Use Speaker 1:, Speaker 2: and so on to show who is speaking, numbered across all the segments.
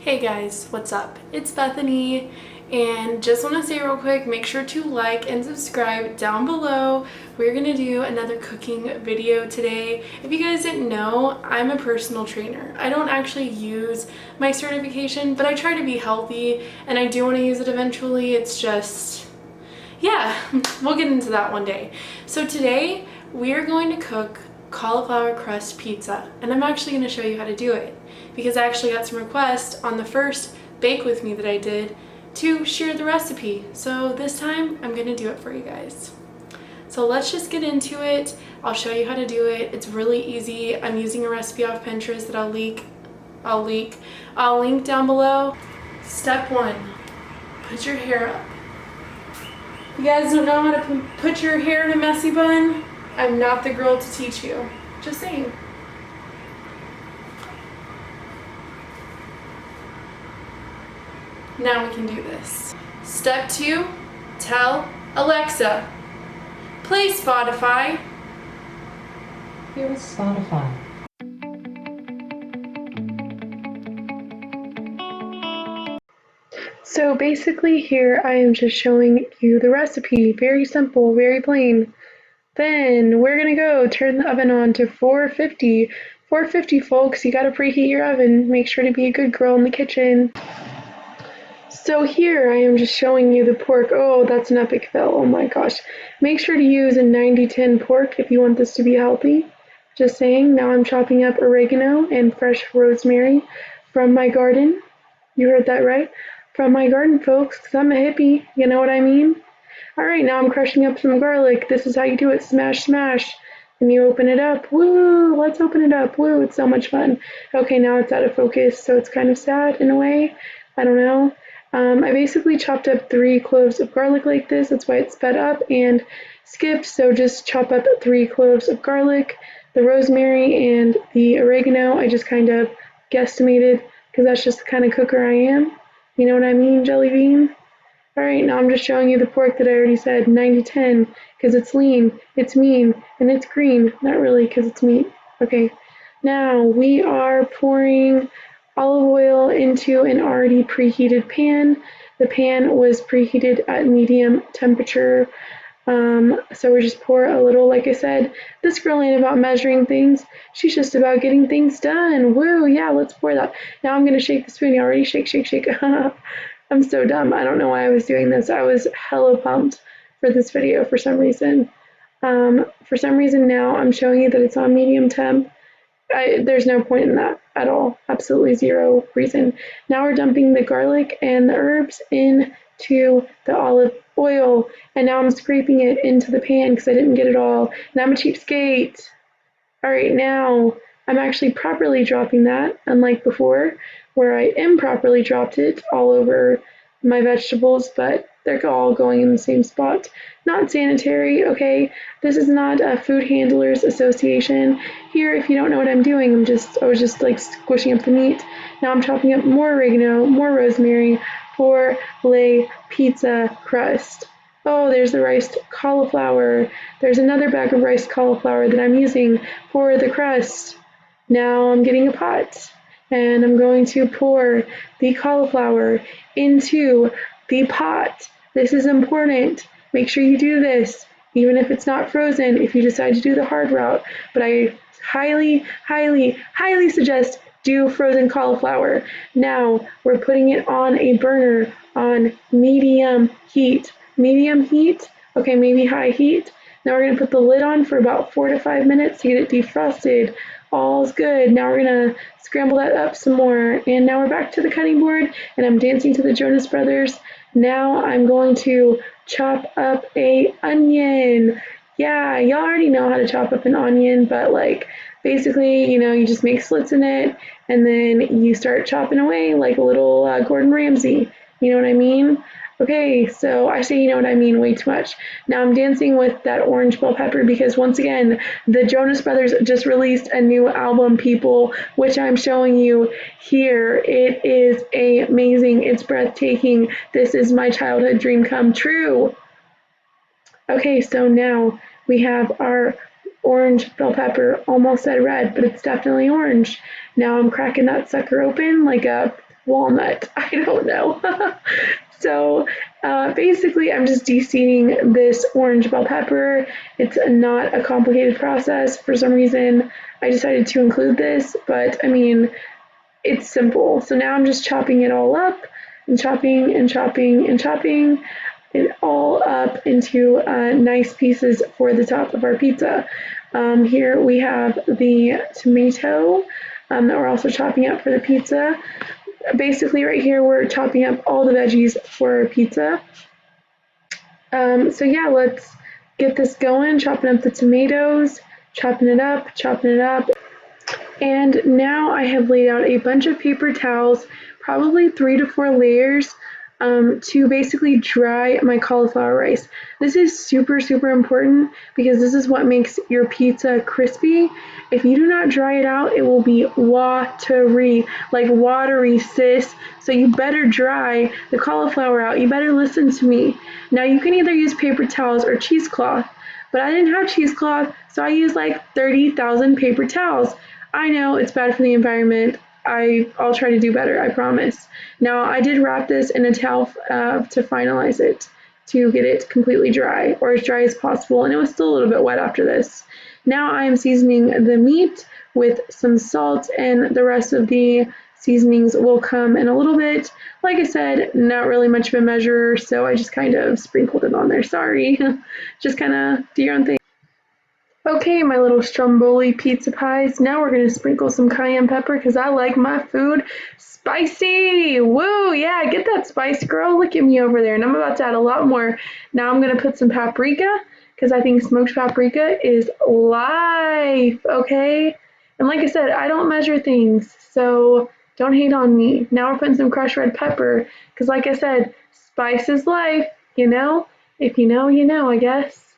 Speaker 1: Hey guys, what's up? It's Bethany, and just want to say real quick, make sure to like and subscribe down below. We're gonna do another cooking video today. If you guys didn't know, I'm a personal trainer. I don't actually use my certification, but I try to be healthy, and I do want to use it eventually. It's just, yeah, we'll get into that one day. So today, we are going to cook cauliflower crust pizza, and I'm actually going to show you how to do it because I actually got some requests on the first bake with me that I did to share the recipe. So this time I'm going to do it for you guys. So let's just get into it. I'll show you how to do it. It's really easy. I'm using a recipe off Pinterest that I'll link down below. Step 1, put your hair up. You guys don't know how to put your hair in a messy bun? I'm not the girl to teach you. Just saying. Now we can do this. Step 2, tell Alexa, play Spotify.
Speaker 2: Here is Spotify.
Speaker 1: So basically here I am just showing you the recipe. Very simple, very plain. Then we're gonna go turn the oven on to 450. 450 folks, you gotta preheat your oven. Make sure to be a good girl in the kitchen. So here I am just showing you the pork. Oh, that's an epic fail. Oh my gosh. Make sure to use a 90-10 pork if you want this to be healthy. Just saying. Now I'm chopping up oregano and fresh rosemary from my garden. You heard that right? From my garden, folks, because I'm a hippie. You know what I mean? All right, now I'm crushing up some garlic. This is how you do it. Smash, smash. And you open it up. Woo! Let's open it up. Woo! It's so much fun. Okay, now it's out of focus, so it's kind of sad in a way. I don't know. I basically chopped up 3 cloves of garlic like this. That's why it's sped up and skipped. So just chop up 3 cloves of garlic, the rosemary, and the oregano. I just kind of guesstimated because that's just the kind of cooker I am. You know what I mean, jelly bean? Alright, now I'm just showing you the pork that I already said, 90-10, because it's lean, it's mean, and it's green. Not really, because it's meat. Okay, now we are pouring olive oil into an already preheated pan. The pan was preheated at medium temperature. So we just pour a little. Like I said, this girl ain't about measuring things. She's just about getting things done. Woo, yeah, let's pour that. Now I'm going to shake the spoon. You already shake, shake, shake. I'm so dumb. I don't know why I was doing this. I was hella pumped for this video for some reason. For some reason now I'm showing you that it's on medium temp. There's no point in that at all. Absolutely zero reason. Now we're dumping the garlic and the herbs into the olive oil, and now I'm scraping it into the pan because I didn't get it all, and I'm a cheapskate. All right, now I'm actually properly dropping that, unlike before, where I improperly dropped it all over my vegetables, but they're all going in the same spot. Not sanitary, okay? This is not a Food Handlers Association. Here, if you don't know what I'm doing, I was just like squishing up the meat. Now I'm chopping up more oregano, more rosemary for le pizza crust. Oh, there's the riced cauliflower. There's another bag of riced cauliflower that I'm using for the crust. Now I'm getting a pot, and I'm going to pour the cauliflower into the pot. This is important. Make sure you do this, even if it's not frozen, if you decide to do the hard route. But I highly, highly, highly suggest do frozen cauliflower. Now we're putting it on a burner on medium heat. Medium heat, okay, maybe high heat. Now we're going to put the lid on for about 4 to 5 minutes to get it defrosted. All's good. Now we're going to scramble that up some more. And now we're back to the cutting board, and I'm dancing to the Jonas Brothers. Now I'm going to chop up a onion. Yeah, y'all already know how to chop up an onion, but like basically, you just make slits in it, and then you start chopping away like a little Gordon Ramsay. You know what I mean? Okay, so I say you know what I mean way too much. Now I'm dancing with that orange bell pepper because once again, the Jonas Brothers just released a new album, people, which I'm showing you here. It is amazing. It's breathtaking. This is my childhood dream come true. Okay, so now we have our orange bell pepper, almost said red, but it's definitely orange. Now I'm cracking that sucker open like a walnut. I don't know. So basically, I'm just de-seeding this orange bell pepper. It's not a complicated process. For some reason, I decided to include this, but I mean, it's simple. So now I'm just chopping it all up and chopping and chopping and chopping it all up into nice pieces for the top of our pizza. Here we have the tomato that we're also chopping up for the pizza. Basically, right here, we're chopping up all the veggies for our pizza. So yeah, let's get this going, chopping up the tomatoes, chopping it up, chopping it up. And now I have laid out a bunch of paper towels, probably 3 to 4 layers, to basically dry my cauliflower rice. This is super, super important because this is what makes your pizza crispy. If you do not dry it out, it will be watery, like watery, sis. So you better dry the cauliflower out. You better listen to me. Now you can either use paper towels or cheesecloth, but I didn't have cheesecloth, so I used like 30,000 paper towels. I know it's bad for the environment. I'll try to do better, I promise. Now, I did wrap this in a towel to finalize it, to get it completely dry, or as dry as possible, and it was still a little bit wet after this. Now I am seasoning the meat with some salt, and the rest of the seasonings will come in a little bit. Like I said, not really much of a measure, so I just kind of sprinkled it on there. Sorry. Just kind of do your own thing. Okay, my little stromboli pizza pies. Now we're gonna sprinkle some cayenne pepper because I like my food spicy. Woo, yeah, get that spice, girl. Look at me over there. And I'm about to add a lot more. Now I'm gonna put some paprika because I think smoked paprika is life, okay? And like I said, I don't measure things, so don't hate on me. Now we're putting some crushed red pepper because like I said, spice is life, you know? If you know, you know, I guess.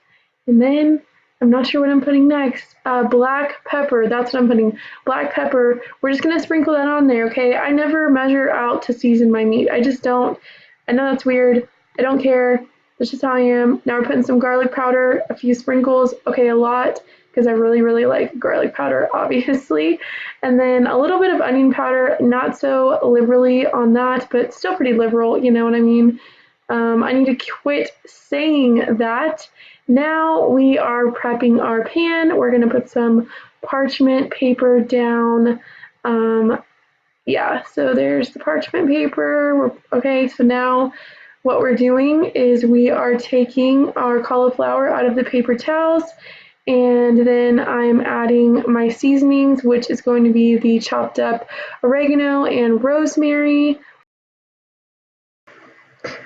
Speaker 1: And then I'm not sure what I'm putting next. Black pepper, that's what I'm putting. Black pepper. We're just gonna sprinkle that on there, okay? I never measure out to season my meat. I just don't. I know that's weird. I don't care. That's just how I am. Now we're putting some garlic powder, a few sprinkles. Okay, a lot, because I really, really like garlic powder, obviously. And then a little bit of onion powder, not so liberally on that, but still pretty liberal, you know what I mean? I need to quit saying that. Now we are prepping our pan. We're going to put some parchment paper down. Yeah, so there's the parchment paper. Okay, so now what we're doing is we are taking our cauliflower out of the paper towels, and then I'm adding my seasonings, which is going to be the chopped up oregano and rosemary.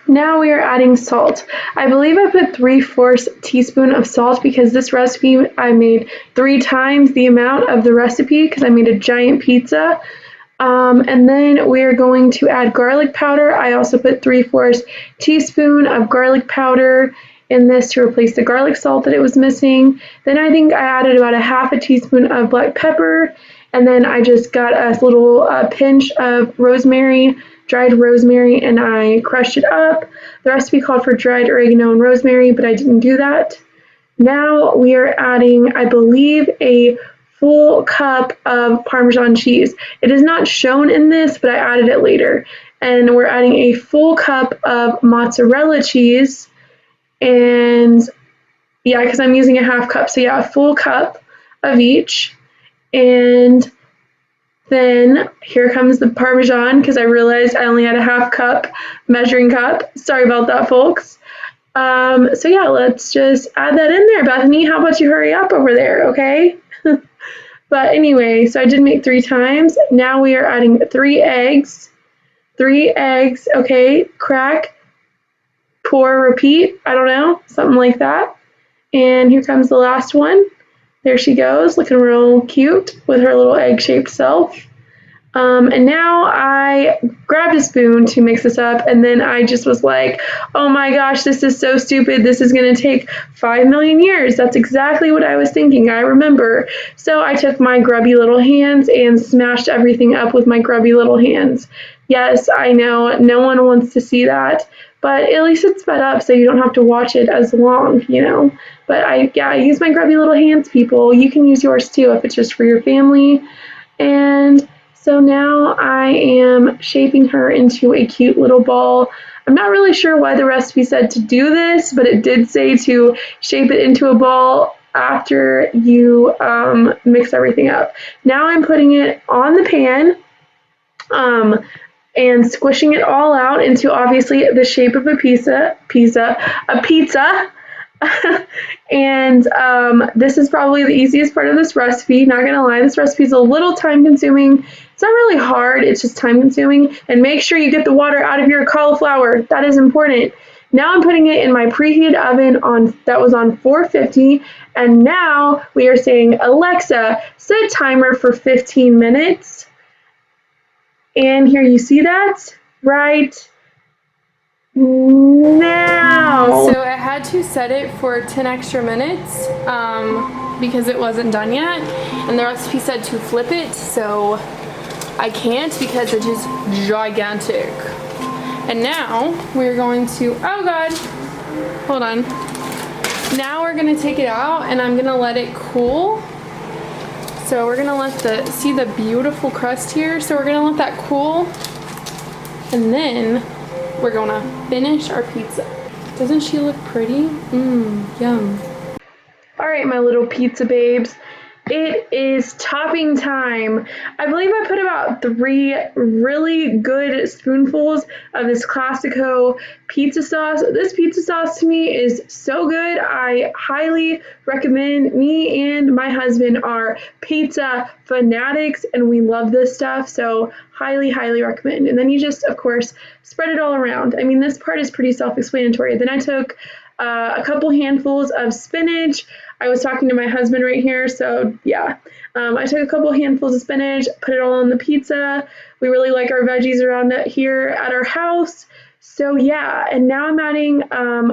Speaker 1: Now we are adding salt. I believe I put 3/4 teaspoon of salt because this recipe I made 3 times the amount of the recipe because I made a giant pizza. And then we are going to add garlic powder. I also put 3/4 teaspoon of garlic powder in this to replace the garlic salt that it was missing. Then I think I added about a 1/2 teaspoon of black pepper, and then I just got a little pinch of rosemary, dried rosemary, and I crushed it up. The recipe called for dried oregano and rosemary, but I didn't do that. Now we are adding, I believe, a full cup of Parmesan cheese. It is not shown in this, but I added it later. And we're adding a full cup of mozzarella cheese. And yeah, because I'm using a 1/2 cup. So yeah, a full cup of each. And then here comes the Parmesan because I realized I only had a 1/2 cup measuring cup. Sorry about that, folks. So yeah, let's just add that in there. Bethany, how about you hurry up over there, okay? But anyway, so I did make 3 times. Now we are adding 3 eggs. 3 eggs, okay, crack, pour, repeat, I don't know, something like that. And here comes the last one. There she goes, looking real cute with her little egg-shaped self. And now I grabbed a spoon to mix this up, and then I just was like, oh my gosh, this is so stupid. This is going to take 5 million years. That's exactly what I was thinking. I remember. So I took my grubby little hands and smashed everything up with my grubby little hands. Yes, I know, no one wants to see that, but at least it's sped up so you don't have to watch it as long, you know. But I use my grubby little hands, people. You can use yours too if it's just for your family. And So now I am shaping her into a cute little ball. I'm not really sure why the recipe said to do this, but it did say to shape it into a ball after you mix everything up. Now I'm putting it on the pan and squishing it all out into obviously the shape of a pizza. And this is probably the easiest part of this recipe. Not gonna lie, this recipe is a little time consuming. It's not really hard, it's just time consuming. And make sure you get the water out of your cauliflower. That is important. Now I'm putting it in my preheated oven that was on 450. And now we are saying, Alexa, set timer for 15 minutes. And here you see that right now.
Speaker 3: So I had to set it for 10 extra minutes because it wasn't done yet, and the recipe said to flip it, so I can't because it is gigantic. And now we're going to, oh god, hold on. Now we're gonna take it out and I'm gonna let it cool. So we're gonna see the beautiful crust here, so we're gonna let that cool, and then we're gonna finish our pizza. Doesn't she look pretty? Yum.
Speaker 1: All right, my little pizza babes. It is topping time. I believe I put about 3 really good spoonfuls of this Classico pizza sauce. This pizza sauce to me is so good. I highly recommend. Me and my husband are pizza fanatics and we love this stuff, so highly, highly recommend. And then you just, of course, spread it all around. I mean, this part is pretty self-explanatory. Then I took a couple handfuls of spinach. I was talking to my husband right here, so yeah. I took a couple handfuls of spinach, put it all on the pizza. We really like our veggies around it here at our house. So yeah, and now I'm adding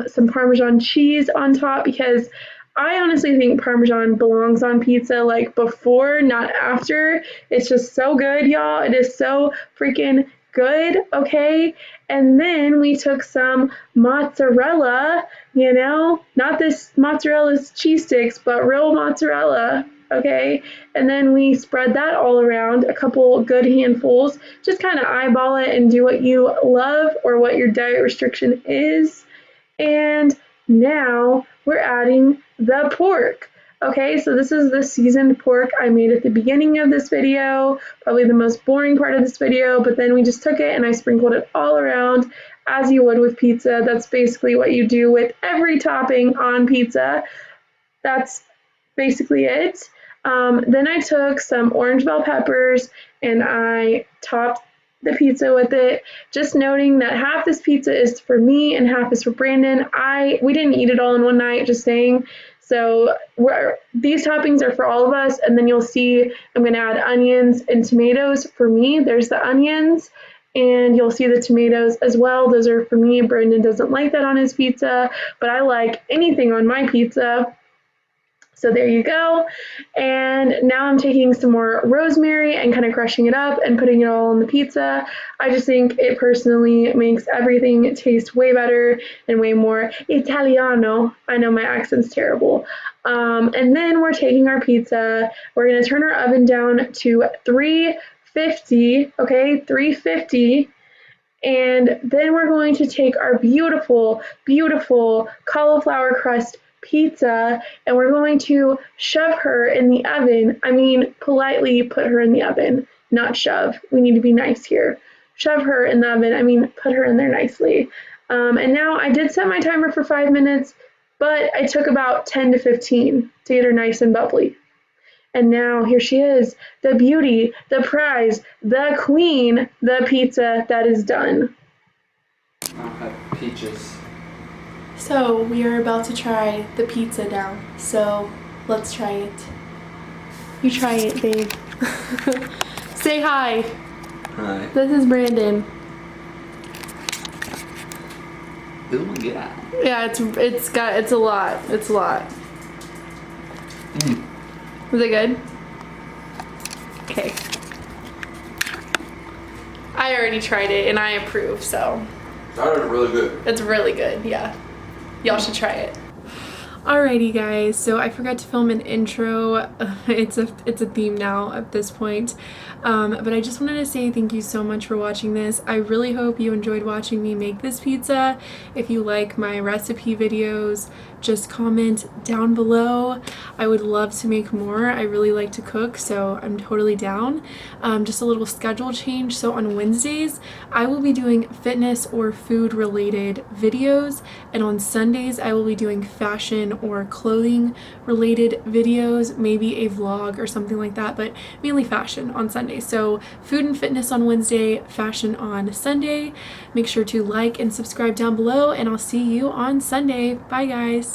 Speaker 1: some Parmesan cheese on top because I honestly think Parmesan belongs on pizza like before, not after. It's just so good, y'all. It is so freaking good, okay? And then we took some mozzarella, you know, not this mozzarella cheese sticks, but real mozzarella, okay? And then we spread that all around, a couple good handfuls. Just kind of eyeball it and do what you love or what your diet restriction is. And now we're adding the pork. Okay, so this is the seasoned pork I made at the beginning of this video, probably the most boring part of this video, but then we just took it and I sprinkled it all around as you would with pizza. That's basically what you do with every topping on pizza. That's basically it. Then I took some orange bell peppers and I topped the pizza with it, just noting that half this pizza is for me and half is for Brandon. We didn't eat it all in one night, just saying. So these toppings are for all of us, and then you'll see I'm going to add onions and tomatoes for me. There's the onions, and you'll see the tomatoes as well. Those are for me. Brandon doesn't like that on his pizza, but I like anything on my pizza. So there you go. And now I'm taking some more rosemary and kind of crushing it up and putting it all on the pizza. I just think it personally makes everything taste way better and way more Italiano. I know my accent's terrible. And then we're taking our pizza. We're going to turn our oven down to 350, okay, 350. And then we're going to take our beautiful, beautiful cauliflower crust pizza and we're going to shove her in the oven. I mean, politely put her in the oven, not shove. We need to be nice here. Shove her in the oven. I mean, put her in there nicely. And now I did set my timer for 5 minutes, but I took about 10 to 15 to get her nice and bubbly. And now here she is, the beauty, the prize, the queen, the pizza that is done.
Speaker 4: I'll have peaches.
Speaker 3: So we are about to try the pizza now, so let's try it. You try it, babe. Say hi.
Speaker 4: Hi.
Speaker 3: This is Brandon.
Speaker 4: Oh yeah.
Speaker 3: Yeah, it's a lot. It's a lot. Was it good? Okay. I already tried it and I approve, so.
Speaker 4: That was really good.
Speaker 3: It's really good, yeah. Y'all should try it. Alrighty guys, so I forgot to film an intro. It's a theme now at this point. But I just wanted to say thank you so much for watching this. I really hope you enjoyed watching me make this pizza. If you like my recipe videos, just comment down below. I would love to make more. I really like to cook, so I'm totally down. Just a little schedule change. So on Wednesdays, I will be doing fitness or food related videos, and on Sundays, I will be doing fashion or clothing related videos, maybe a vlog or something like that, but mainly fashion on Sunday. So food and fitness on Wednesday, fashion on Sunday. Make sure to like and subscribe down below, and I'll see you on Sunday. Bye guys.